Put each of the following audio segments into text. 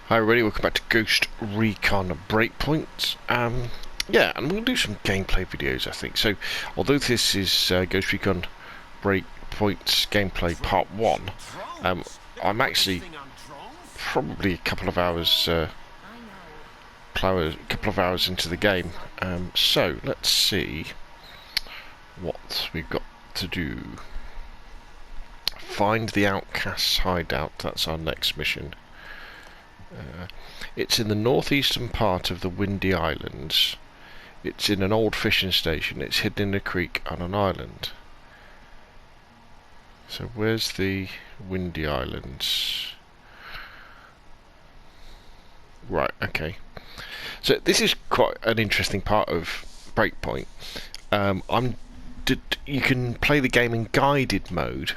Hi everybody, welcome back to Ghost Recon Breakpoint. Yeah, and we'll do some gameplay videos, I think. So, although this is Ghost Recon Breakpoint's gameplay part 1, I'm actually probably a couple of hours into the game. So, let's see what we've got to do. Find the Outcast's hideout, that's our next mission. It's in the northeastern part of the Windy Islands. It's in an old fishing station. It's hidden in a creek on an island. So where's the Windy Islands? Right, okay. So this is quite an interesting part of Breakpoint. You can play the game in guided mode,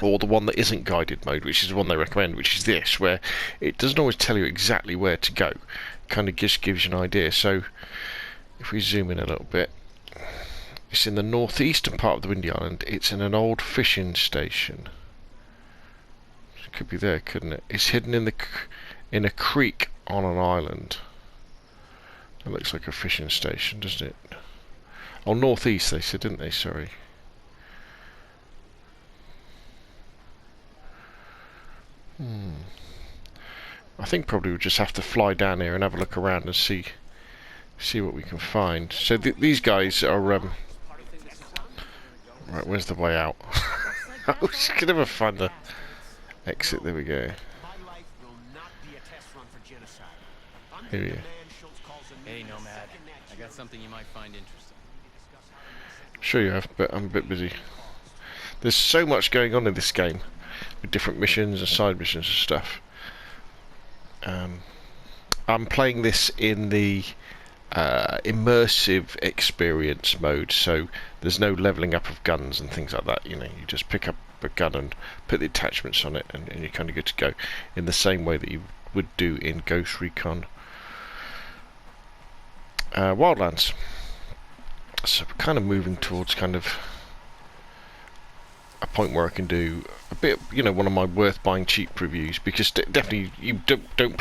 or the one that isn't guided mode, which is the one they recommend, which is this, where it doesn't always tell you exactly where to go. It kind of just gives you an idea. So if we zoom in a little bit, it's in the northeastern part of the Windy Island. It's in an old fishing station. It could be there, couldn't it? It's hidden in a creek on an island. It looks like a fishing station, doesn't it? Oh, northeast they said, didn't they? Sorry. I think probably we'll just have to fly down here and have a look around and see what we can find. So these guys are right. Where's the way out? I could never find the exit. There we go. Here we go. Hey, Nomad. I got something you might find interesting. Sure you have, but I'm a bit busy. There's so much going on in this game, with different missions and side missions and stuff. I'm playing this in the immersive experience mode, so there's no leveling up of guns and things like that. You know, you just pick up a gun and put the attachments on it, and you're kind of good to go, in the same way that you would do in Ghost Recon Wildlands. So we're kind of moving towards kind of a point where I can do a bit, you know, one of my worth buying cheap reviews, because definitely you don't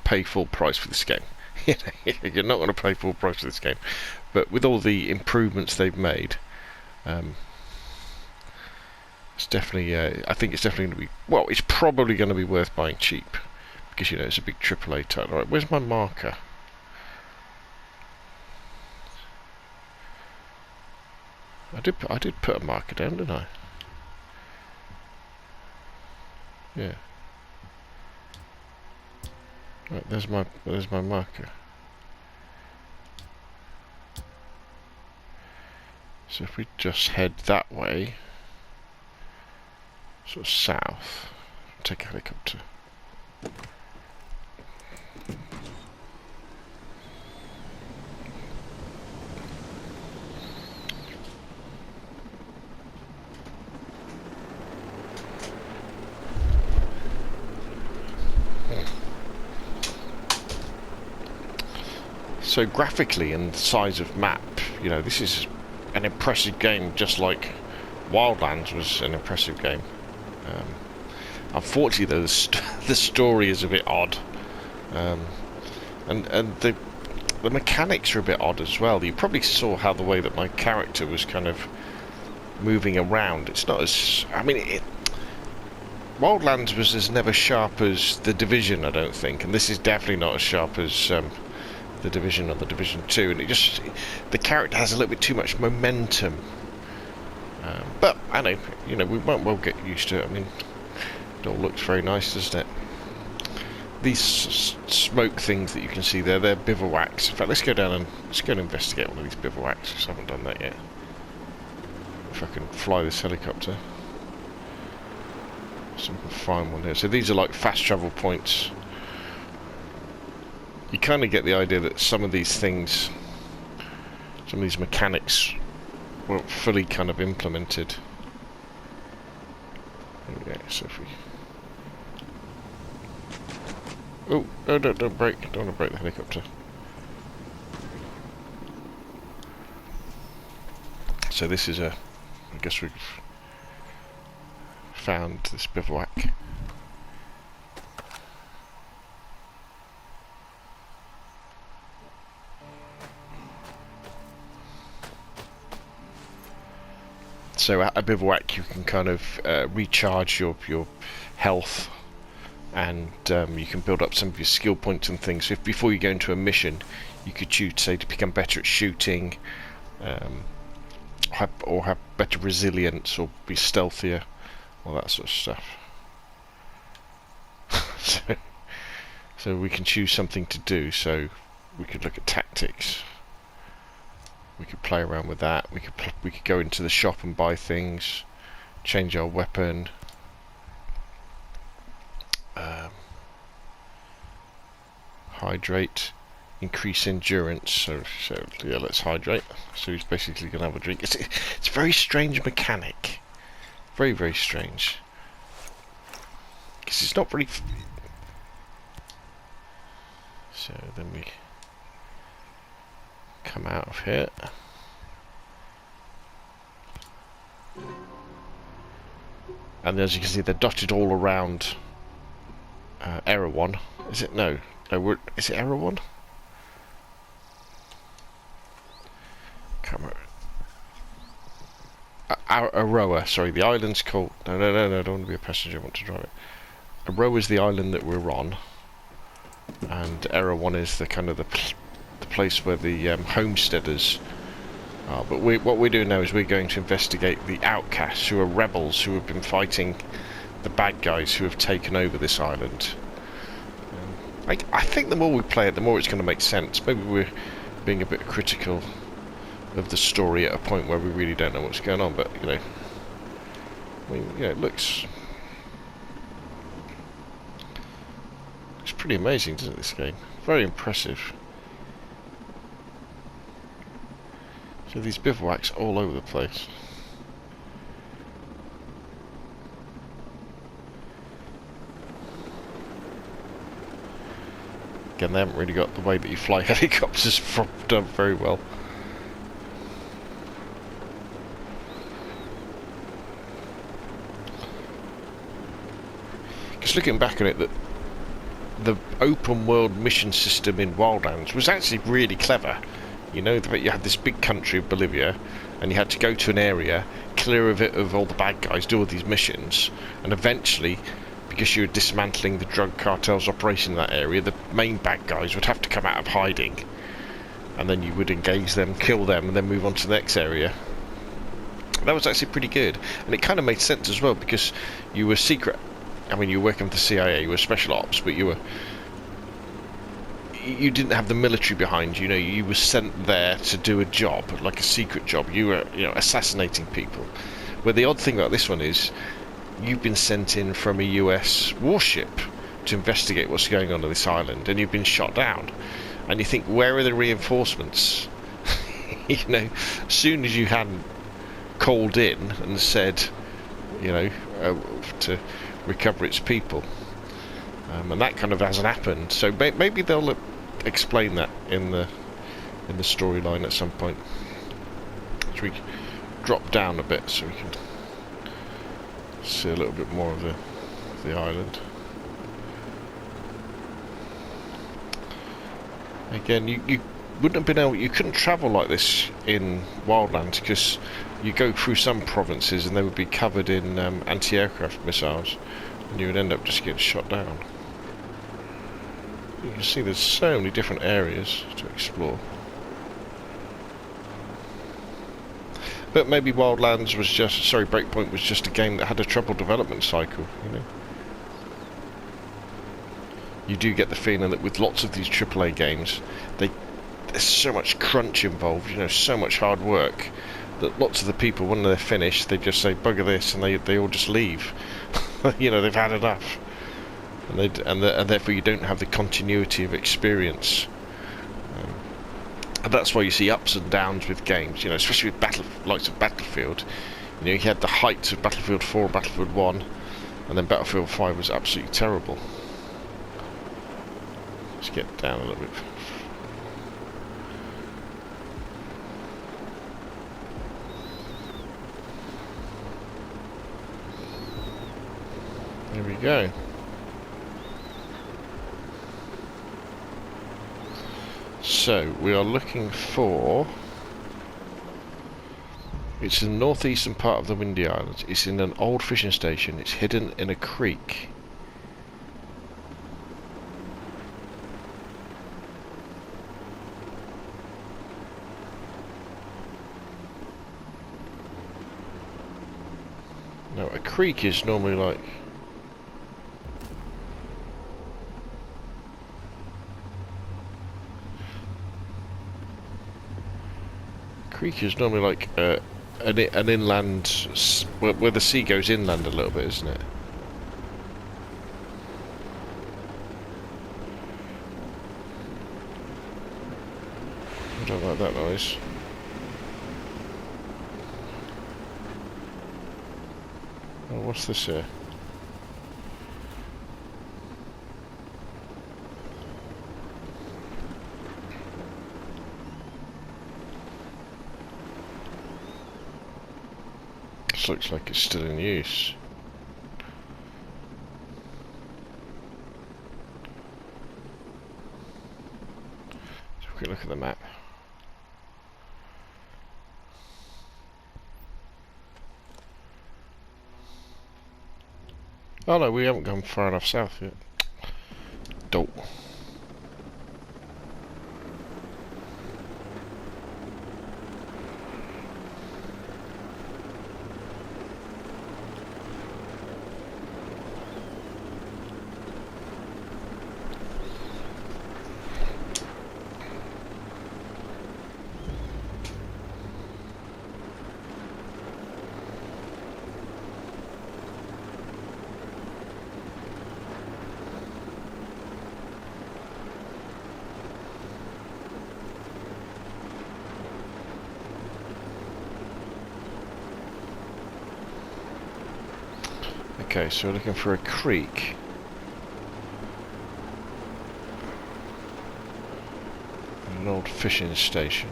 pay full price for this game. You're not going to pay full price for this game, but with all the improvements they've made, it's definitely I think it's definitely going to be, well, it's probably going to be worth buying cheap, because, you know, it's a big AAA title. Alright, where's my marker? I did put a marker down, didn't I? Yeah. Right, there's my marker. So if we just head that way, sort of south, take a helicopter. So graphically and the size of map, you know, this is an impressive game, just like Wildlands was an impressive game. Unfortunately, though, the story is a bit odd, and the mechanics are a bit odd as well. You probably saw how the way that my character was kind of moving around. It's not as, I mean, Wildlands was as never sharp as The Division, I don't think, and this is definitely not as sharp as The Division or The Division 2, and the character has a little bit too much momentum. But I know, you know, we won't well get used to it. I mean, it all looks very nice, doesn't it? These smoke things that you can see there, they're bivouacs. In fact, let's go and investigate one of these bivouacs, because I haven't done that yet. If I can fly this helicopter. So we can find one here. So these are like fast travel points. You kind of get the idea that some of these things, some of these mechanics weren't fully kind of implemented. There we go, so if we... Oh, no, don't break. Don't want to break the helicopter. So this is I guess we've found this bivouac. So at a bivouac you can kind of recharge your health, and you can build up some of your skill points and things. So if before you go into a mission you could choose, say, to become better at shooting, or have better resilience, or be stealthier, all that sort of stuff. so we can choose something to do. So we could look at tactics. We could play around with that. We could go into the shop and buy things, change our weapon. Hydrate, increase endurance. So yeah, let's hydrate. So he's basically gonna have a drink. It's a very strange mechanic. Very, very strange. Because it's not really. So then we come out of here. And as you can see, they're dotted all around Erewhon. Is it? No. No, is it Erewhon? Camera. Aroa, sorry, the island's called. No, I don't want to be a passenger, I want to drive it. Aroa is the island that we're on, and Erewhon is the kind of the place where the homesteaders are. But what we're doing now is we're going to investigate the outcasts, who are rebels who have been fighting the bad guys who have taken over this island. I think the more we play it, the more it's going to make sense. Maybe we're being a bit critical of the story at a point where we really don't know what's going on, but you know, I mean, yeah, it looks pretty amazing, doesn't it, this game? Very impressive. So these bivouacs all over the place. Again, they haven't really got the way that you fly helicopters done very well. Because looking back on it, the open world mission system in Wildlands was actually really clever. You know, that you had this big country of Bolivia, and you had to go to an area, clear of it of all the bad guys, do all these missions, and eventually, because you were dismantling the drug cartels operating in that area, the main bad guys would have to come out of hiding, and then you would engage them, kill them, and then move on to the next area. That was actually pretty good, and it kind of made sense as well, because you were secret. I mean, you were working with the CIA, you were special ops, but you didn't have the military behind you. You know, you were sent there to do a job, like a secret job. You were, you know, assassinating people. Where the odd thing about this one is, you've been sent in from a US warship to investigate what's going on this island, and you've been shot down. And you think, where are the reinforcements? You know, as soon as you hadn't called in and said, you know, to recover its people, and that kind of hasn't happened. So maybe they'll explain that in the storyline at some point. So we drop down a bit so we can see a little bit more of the island. Again, you wouldn't have been able, you couldn't travel like this in Wildlands, because you go through some provinces and they would be covered in anti-aircraft missiles, and you would end up just getting shot down. You can see there's so many different areas to explore. But maybe Wildlands was just, sorry, Breakpoint was just a game that had a troubled development cycle, you know. You do get the feeling that with lots of these AAA games, there's so much crunch involved, you know, so much hard work, that lots of the people, when they're finished, they just say, bugger this, and they all just leave. You know, they've had enough. And therefore you don't have the continuity of experience. And that's why you see ups and downs with games, you know, especially with likes of Battlefield. You know, you had the heights of Battlefield 4 and Battlefield 1, and then Battlefield 5 was absolutely terrible. Let's get down a little bit. There we go. So, we are looking for It's in the northeastern part of the Windy Islands. It's in an old fishing station. It's hidden in a creek. No, a creek is normally like... Creek is normally like an inland, where the sea goes inland a little bit, isn't it? I don't like that noise. Oh, what's this here? This looks like it's still in use. Let's have a quick look at the map. Oh no, we haven't gone far enough south yet. Dope. Okay, so we're looking for a creek. An old fishing station.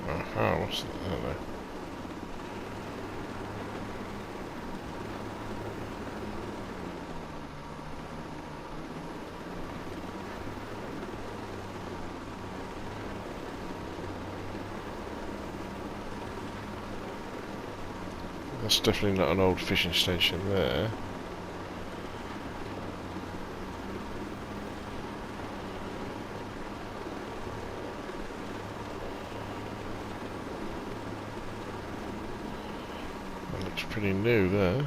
Aha, what's that? I don't know. That's definitely not an old fishing station there. That looks pretty new there.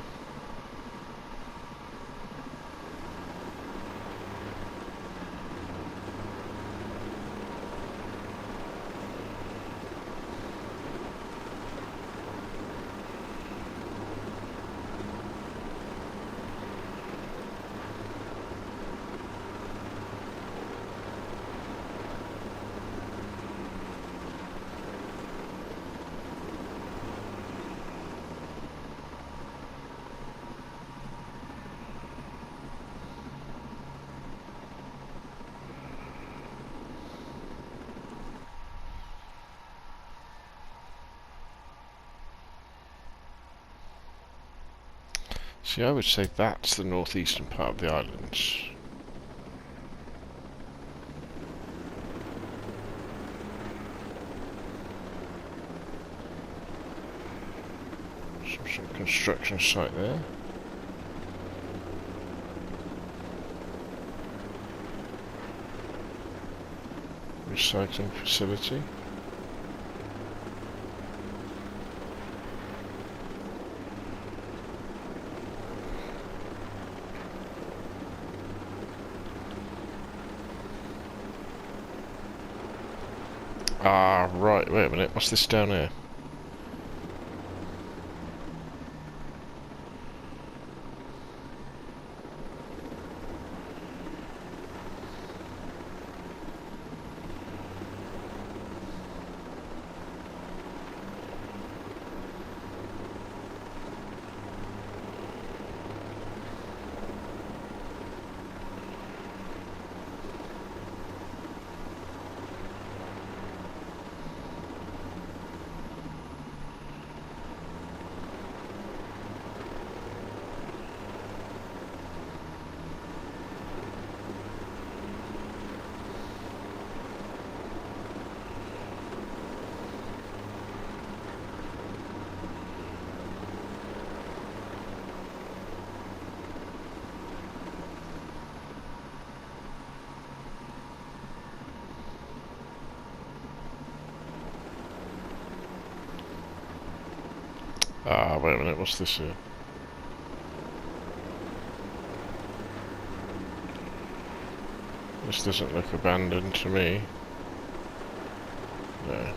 See, I would say that's the northeastern part of the islands. Some sort of construction site there. Recycling facility. Ah, right, wait a minute, what's this down here? Ah, wait a minute, what's this here? This doesn't look abandoned to me. No.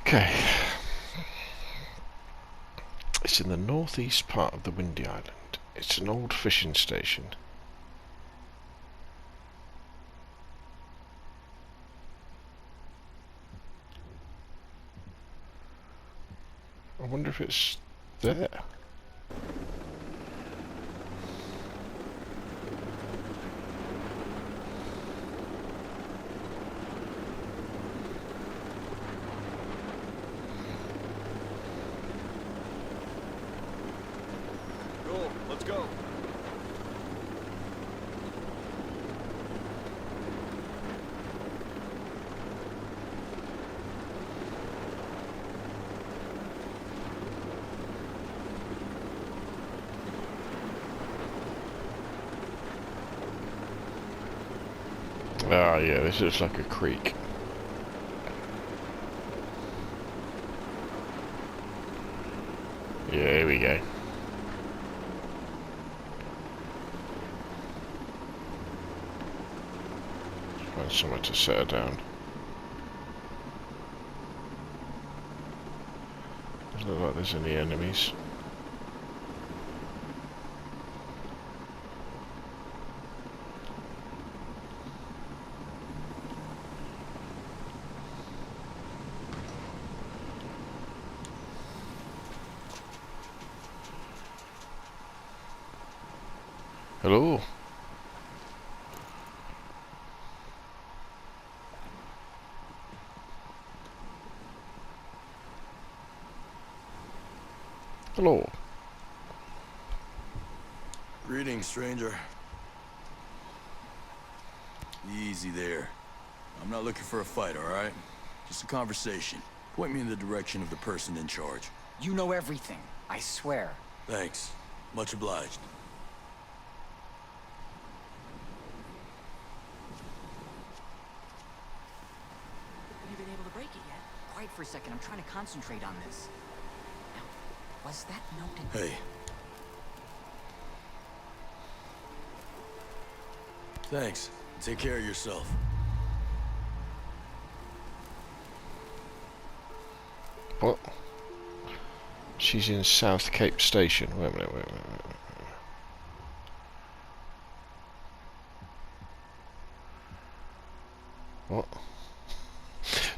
Okay. It's in the northeast part of the Windy Island. It's an old fishing station. I wonder if it's there. Cool, let's go. Ah, yeah, this looks like a creek. Yeah, here we go. Find somewhere to set her down. Doesn't look like there's any enemies. Hello? Hello? Greetings, stranger. Easy there. I'm not looking for a fight, all right? Just a conversation. Point me in the direction of the person in charge. You know everything, I swear. Thanks. Much obliged. Have you been able to break it yet? Quiet for a second, I'm trying to concentrate on this. Now, was that note in... Hey. Thanks. Take care of yourself. What? She's in South Cape Station. Wait a minute, wait a minute, wait a minute. What?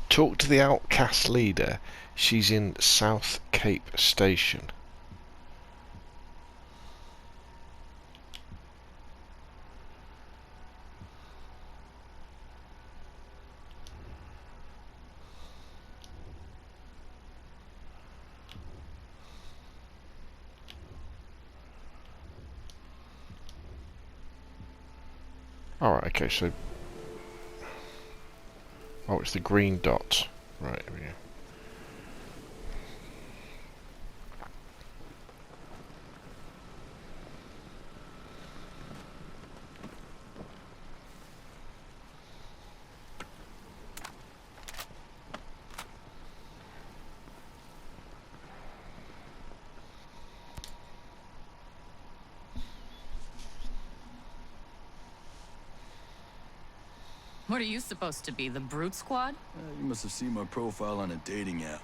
Talk to the outcast leader. She's in South Cape Station. Alright, okay, so... Oh, it's the green dot. Right, here we go. What are you supposed to be, the Brute Squad? You must have seen my profile on a dating app.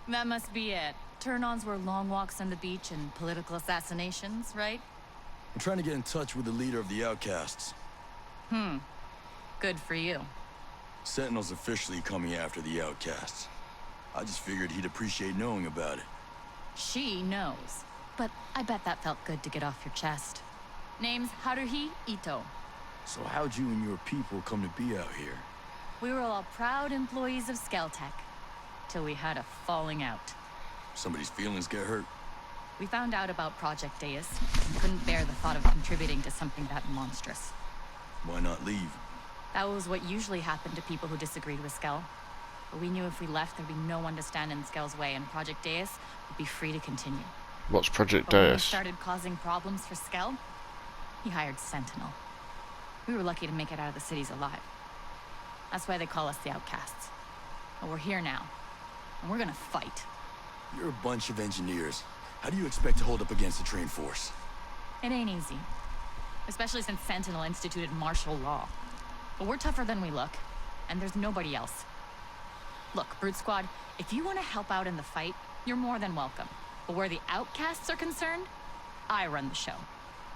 That must be it. Turn-ons were long walks on the beach and political assassinations, right? I'm trying to get in touch with the leader of the outcasts. Good for you. Sentinel's officially coming after the outcasts. I just figured he'd appreciate knowing about it. She knows. But I bet that felt good to get off your chest. Name's Haruhi Ito. So how'd you and your people come to be out here? We were all proud employees of Skeltech. Till we had a falling out. Somebody's feelings get hurt? We found out about Project Deus and couldn't bear the thought of contributing to something that monstrous. Why not leave? That was what usually happened to people who disagreed with Skell. But we knew if we left, there'd be no one to stand in Skell's way, and Project Deus would be free to continue. What's Project But when we Deus? started causing problems for Skell, he hired Sentinel. We were lucky to make it out of the cities alive. That's why they call us the outcasts. But we're here now, and we're gonna fight. You're a bunch of engineers. How do you expect to hold up against a trained force? It ain't easy. Especially since Sentinel instituted martial law. But we're tougher than we look, and there's nobody else. Look, Brute Squad, if you want to help out in the fight, you're more than welcome. But where the outcasts are concerned, I run the show.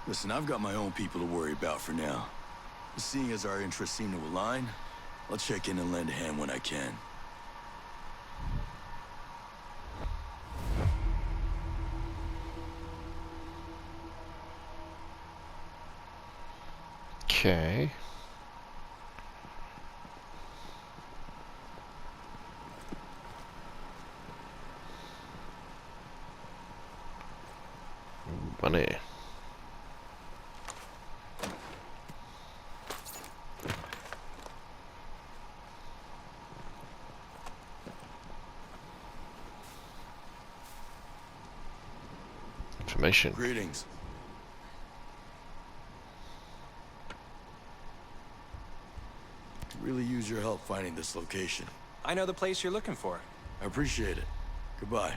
Listen, I've got my own people to worry about for now. Seeing as our interests seem to align, I'll check in and lend a hand when I can. Okay. Money. Information. Greetings. Really use your help finding this location. I know the place you're looking for. I appreciate it. Goodbye.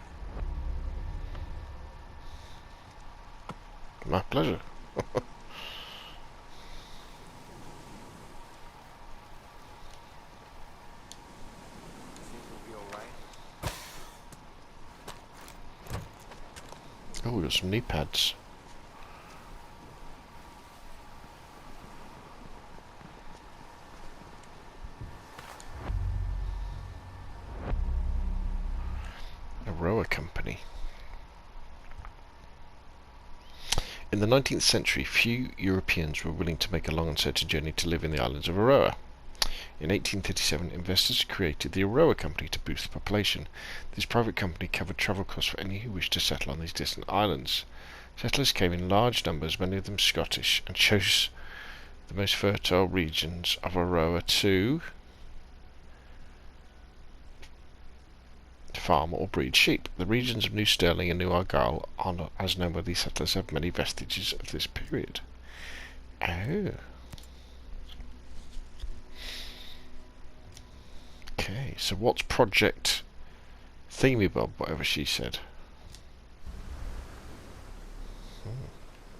My pleasure. Oh, we got some knee pads. A rower company. In the 19th century, few Europeans were willing to make a long and certain journey to live in the islands of Aroa. In 1837, investors created the Aroa Company to boost the population. This private company covered travel costs for any who wished to settle on these distant islands. Settlers came in large numbers, many of them Scottish, and chose the most fertile regions of Aroa to farm or breed sheep. The regions of New Stirling and New Argyll are not as known, where these settlers have many vestiges of this period. Oh. Okay, so what's Project Thingy Bob, whatever she said?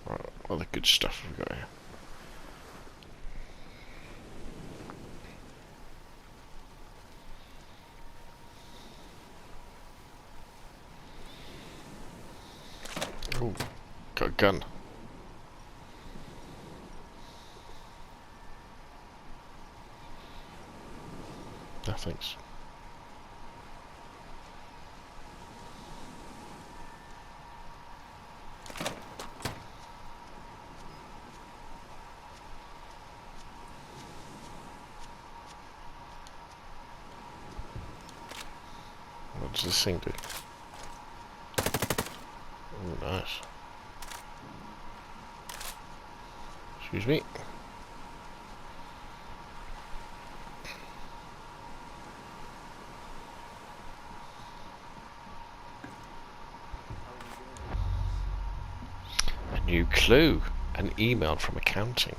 Right, what other good stuff have we got here? Oh, got a gun. No thanks. What does this thing do? Oh, nice. Excuse me. A new clue. An email from accounting.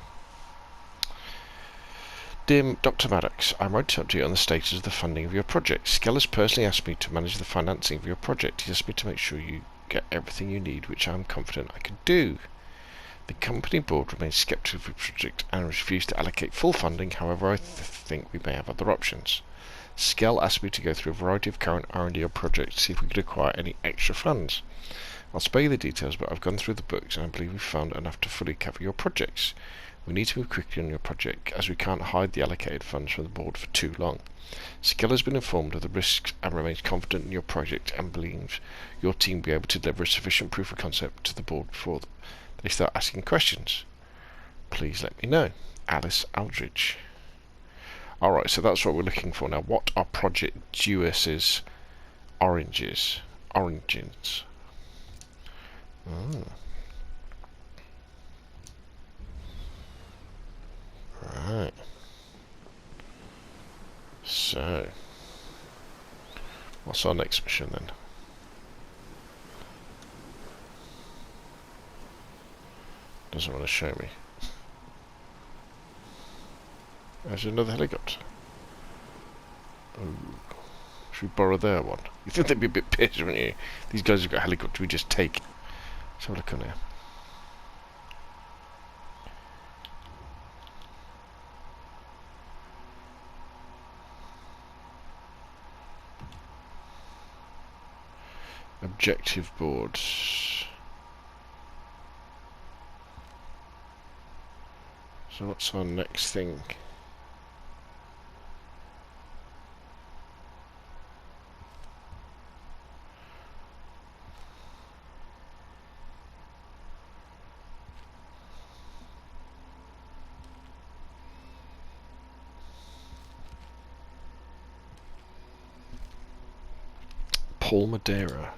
Dear Dr. Maddox, I wrote to update you on the status of the funding of your project. Scale has personally asked me to manage the financing of your project. He asked me to make sure you get everything you need, which I am confident I can do. The company board remains sceptical of the project and refused to allocate full funding. However, I think we may have other options. Scale asked me to go through a variety of current R&D or projects to see if we could acquire any extra funds. I'll spare you the details, but I've gone through the books and I believe we've found enough to fully cover your projects. We need to move quickly on your project, as we can't hide the allocated funds from the board for too long. Scale has been informed of the risks and remains confident in your project and believes your team will be able to deliver a sufficient proof of concept to the board before they start asking questions. Please let me know. Alice Aldridge. Alright, so that's what we're looking for now. What are Project Jewess's origins? Oh. Right. So, what's our next mission then? Doesn't want to show me. There's another helicopter. Ooh. Should we borrow their one? You think they'd be a bit pissed, wouldn't you? These guys have got a helicopter, we just take. Let's have a look on here. Objective boards. So what's our next thing? MADERA.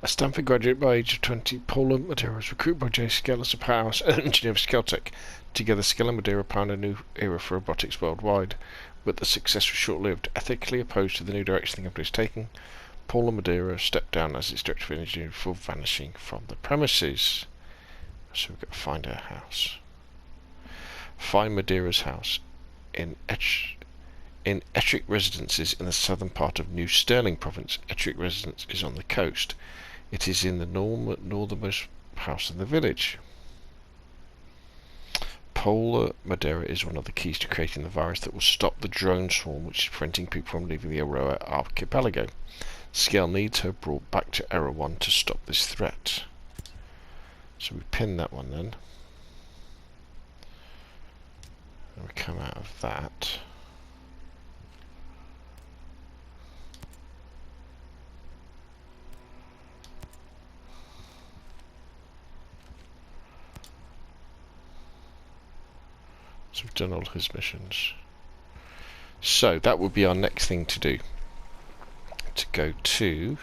A Stanford graduate by age of 20, PAULA MADERA was recruited by J. Scale as a powerhouse engineer for Scaltech. Together, Scale and MADERA pioneered a new era for robotics worldwide, but the success was short-lived. Ethically opposed to the new direction the company is taking, PAULA MADERA stepped down as its director of engineering before vanishing from the premises. So we've got to find her house. Find MADERA's house in Ettrick Residences in the southern part of New Stirling province. Ettrick Residence is on the coast. It is in the northernmost house in the village. PAULA MADERA is one of the keys to creating the virus that will stop the drone swarm which is preventing people from leaving the Aroa archipelago. Scale needs her brought back to Era 1 to stop this threat. So we pin that one then. And we come out of that. So we've done all his missions. So that would be our next thing to do. To go to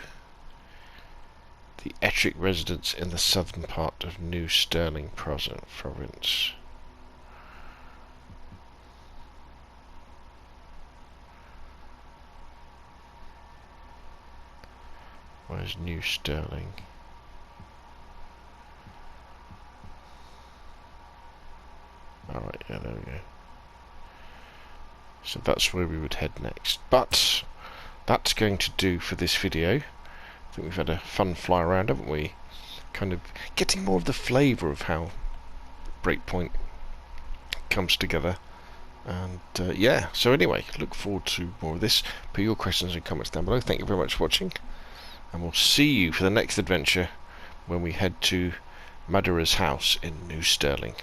the Ettrick residence in the southern part of New Stirling province. Where's New Stirling? Alright, yeah, there we go. So that's where we would head next. But that's going to do for this video. I think we've had a fun fly around, haven't we? Kind of getting more of the flavour of how Breakpoint comes together. And yeah, so anyway, look forward to more of this. Put your questions and comments down below. Thank you very much for watching. And we'll see you for the next adventure when we head to MADERA's house in New Stirling.